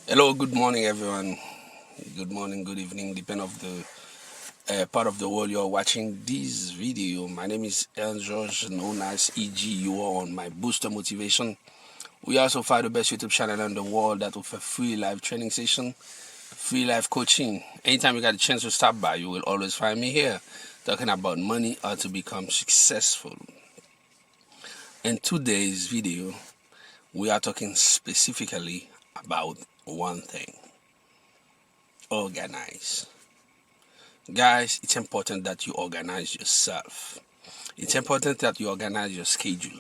Hello, good morning, everyone. Good morning, good evening, depending of the part of the world you're watching this video. My name is El George, known as EG. You are on my Booster Motivation. We also find the best YouTube channel in the world that offer free live training session, free live coaching. Anytime you got a chance to stop by, you will always find me here talking about money, how to become successful. In today's video, we are talking specifically about one thing: organize. Guys, it's important that you organize yourself. It's important that you organize your schedule.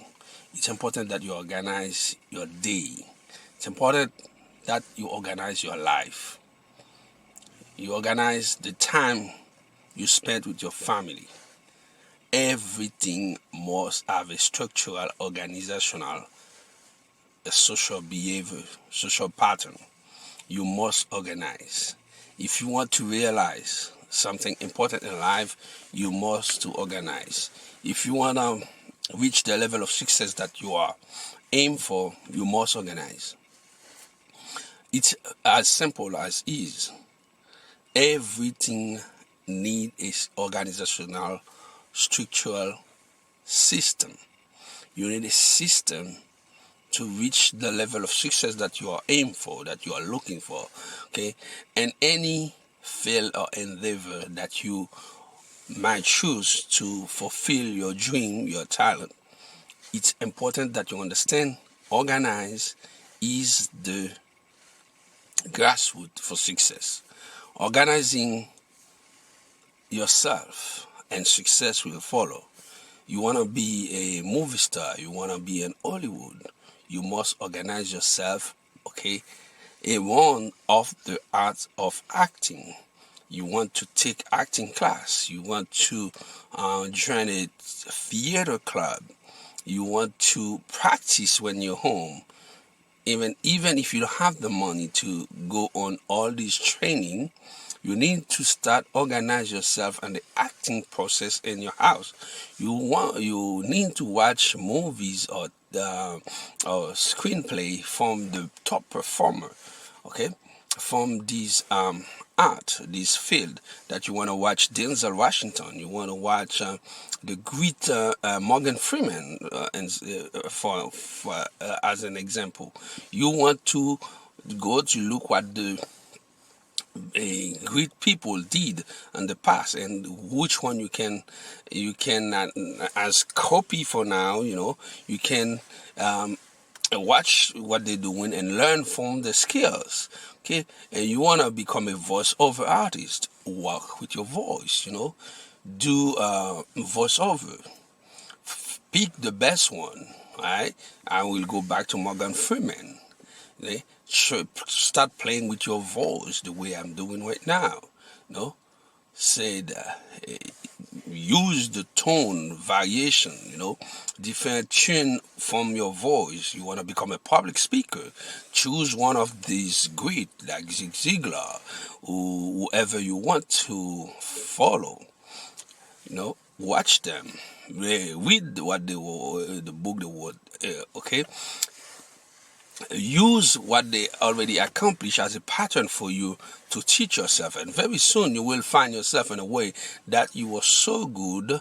It's important that you organize your day. It's important that you organize your life. You organize the time you spend with your family. Everything must have a structural, organizational, a social behavior, social pattern. You must organize. If you want to realize something important in life, you must to organize. If you want to reach the level of success that you are aim for, you must organize. It's as simple as is. Everything need is organizational, structural system. You need a system to reach the level of success that you are aiming for, that you are looking for. Okay, and any field or endeavor that you might choose to fulfill your dream, your talent, it's important that you understand organize is the grassroots for success. Organizing yourself and success will follow. You want to be a movie star, you want to be in Hollywood, you must organize yourself. Okay, one of the arts of acting. You want to take acting class, you want to join a theater club, you want to practice when you're home. Even if you don't have the money to go on all this training, you need to start organize yourself and the acting process in your house. You need to watch movies or screenplay from the top performer. Okay, from this this field that you want to watch Denzel Washington, you want to watch the great Morgan Freeman, for as an example. You want to go to look what the great people did in the past and which one you can as copy for now. You can watch what they're doing and learn from the skills. Okay, and you want to become a voiceover artist, work with your voice. Do voiceover, pick the best one. All right, I will go back to Morgan Freeman. Okay? Start playing with your voice the way I'm doing right now. Said use the tone variation, different tune from your voice. You want to become a public speaker, choose one of these great like Zig Ziglar, or whoever you want to follow. Watch them, read what they were, the book they wrote. Okay, use what they already accomplished as a pattern for you to teach yourself, and very soon you will find yourself in a way that you are so good,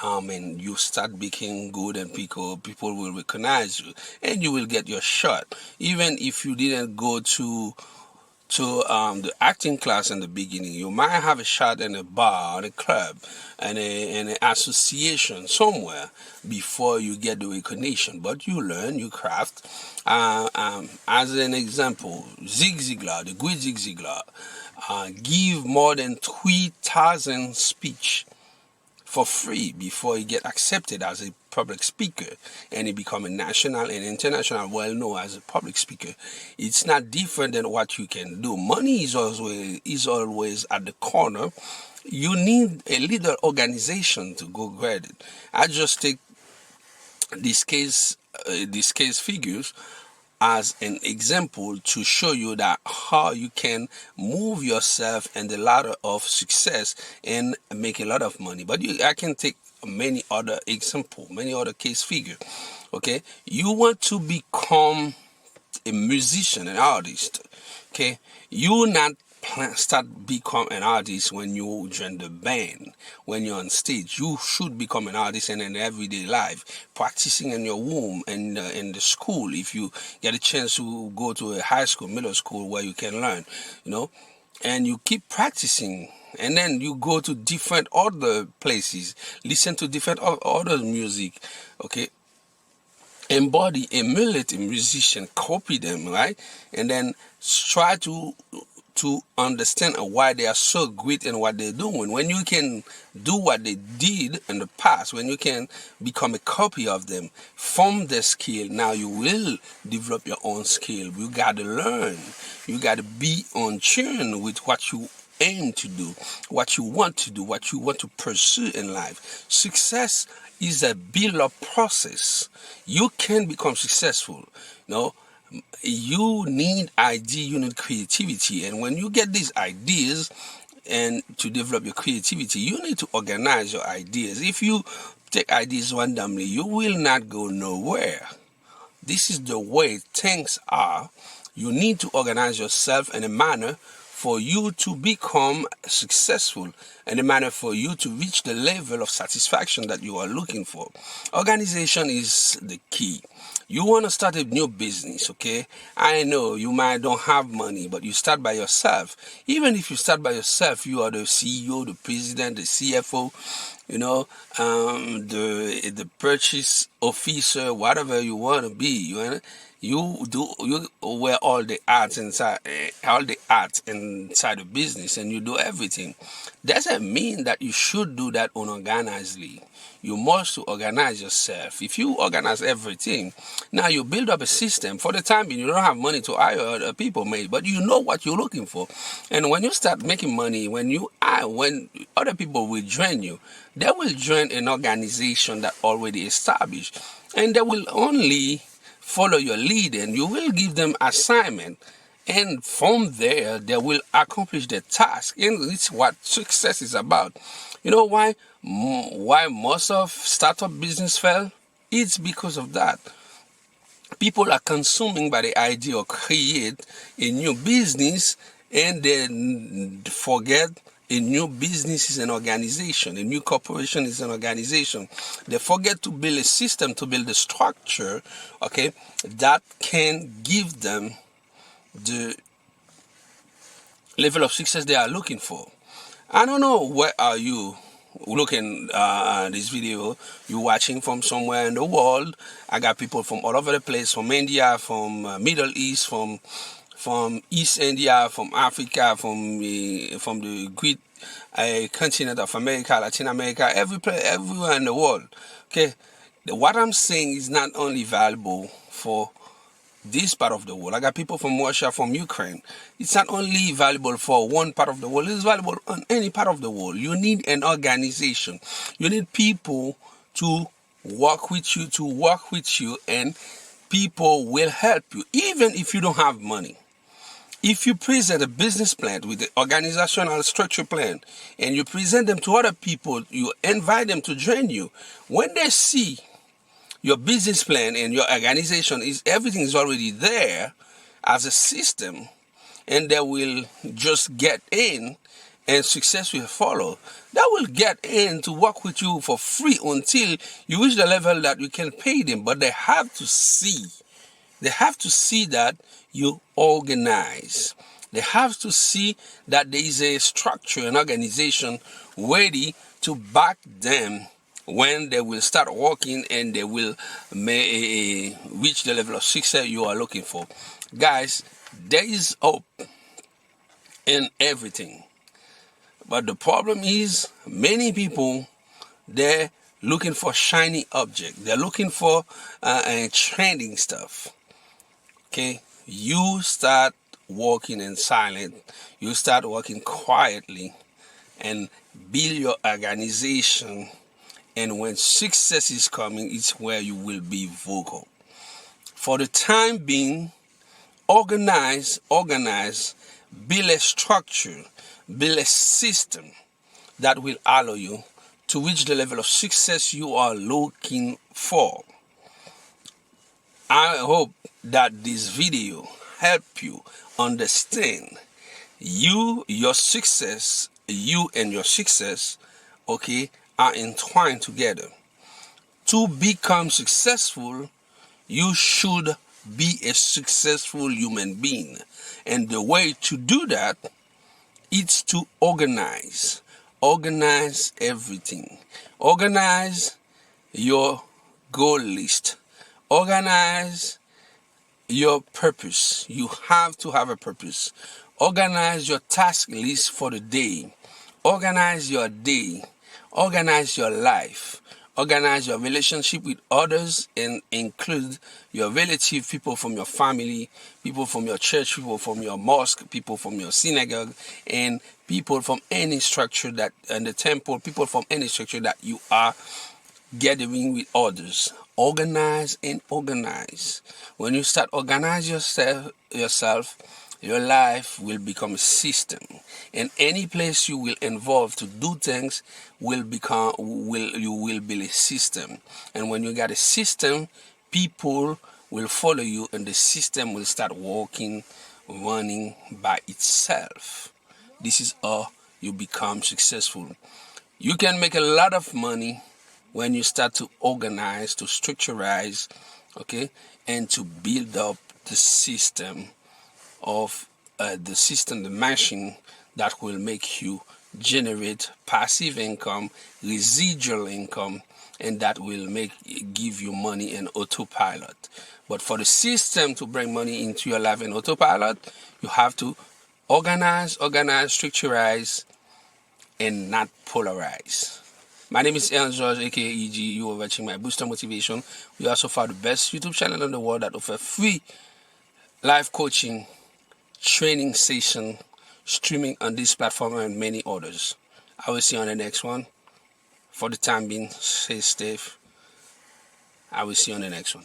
and you start becoming good, and people will recognize you, and you will get your shot, even if you didn't go to the acting class in the beginning. You might have a shot in a bar, in a club, and an association somewhere before you get the recognition. But you learn, you craft. As an example, Zig Ziglar, the great Zig Ziglar, give more than 3,000 speech for free before he get accepted as a public speaker, and he become a national and international well known as a public speaker. It's not different than what you can do. Money is always at the corner. You need a little organization to go get it. I just take this case figures as an example to show you that how you can move yourself in the ladder of success and make a lot of money. But I can take many other example, many other case figure. Okay, you want to become a musician, an artist. Okay, you not start become an artist when you join the band. When you're on stage, you should become an artist in an everyday life, practicing in your womb and in the school. If you get a chance to go to a high school, middle school where you can learn, and you keep practicing, and then you go to different other places, listen to different other music, okay, embody, emulate a musician, copy them, right? And then try to understand why they are so great and what they're doing. When you can do what they did in the past, when you can become a copy of them, form their skill, now you will develop your own skill. You got to learn. You got to be on tune with what you aim to do, what you want to do, what you want to pursue in life. Success is a build-up process. You can become successful. You need idea, you need creativity, and when you get these ideas and to develop your creativity, you need to organize your ideas. If you take ideas randomly, you will not go nowhere. This is the way things are. You need to organize yourself in a manner for you to become successful, and a manner for you to reach the level of satisfaction that you are looking for. Organization is the key. You want to start a new business, okay? I know you might don't have money, but you start by yourself. Even if you start by yourself, you are the CEO, the president, the CFO, the purchase officer, whatever you want to be. You wear all the arts inside, the business, and you do everything. Doesn't mean that you should do that unorganizedly. You must organize yourself. If you organize everything, now you build up a system. For the time being, you don't have money to hire other people, mate, but you know what you're looking for. And when you start making money, when other people will join you, they will join an organization that already established, and they will only follow your lead, and you will give them assignment, and from there they will accomplish their task. And it's what success is about. You know why most of startup business fail? It's because of that. People are consuming by the idea of create a new business, and then forget a new business is an organization, a new corporation is an organization. They forget to build a system, to build a structure, okay, that can give them the level of success they are looking for. I don't know where are you looking this video. You watching from somewhere in the world. I got people from all over the place, from India, from Middle East, from East India, from Africa, from the great continent of America, Latin America, everywhere in the world. Okay, what I'm saying is not only valuable for this part of the world. I got people from Russia, from Ukraine. It's not only valuable for one part of the world, it's valuable on any part of the world. You need an organization. You need people to work with you, and people will help you, even if you don't have money. If you present a business plan with the organizational structure plan, and you present them to other people, you invite them to join you. When they see your business plan and your organization everything is already there as a system, and they will just get in and success will follow. They will get in to work with you for free until you reach the level that you can pay them. But they have to see that you organize. They have to see that there is a structure, an organization ready to back them when they will start working, and they will reach the level of success you are looking for. Guys, there is hope in everything. But the problem is, many people, they're looking for shiny object. They're looking for trending stuff. Okay? You start working in silence. You start working quietly and build your organization. And when success is coming, it's where you will be vocal. For the time being, organize, build a structure, build a system that will allow you to reach the level of success you are looking for. I hope that this video help you understand your success, you and your success, okay, are entwined together. To become successful, you should be a successful human being. And the way to do that is to organize. Organize everything. Organize your goal list. Organize your purpose. You have to have a purpose. Organize your task list for the day. Organize your day. Organize your life. Organize your relationship with others and include your relative, people from your family, people from your church, people from your mosque, people from your synagogue, and people from any structure that, and the temple, people from any structure that you are gathering with others. Organize and organize. When you start organize yourself, your life will become a system, and any place you will involve to do things you will build a system. And when you got a system, people will follow you, and the system will start working, running by itself. This is how you become successful. You can make a lot of money when you start to organize, to structurize, okay, and to build up the system the machine that will make you generate passive income, residual income, and that will give you money in autopilot. But for the system to bring money into your life in autopilot, you have to organize, structurize, and not polarize. My name is Aaron George, aka EG. You are watching my Booster Motivation. We also found the best YouTube channel in the world that offers free live coaching, training session, streaming on this platform and many others. I will see you on the next one. For the time being, stay safe. I will see you on the next one.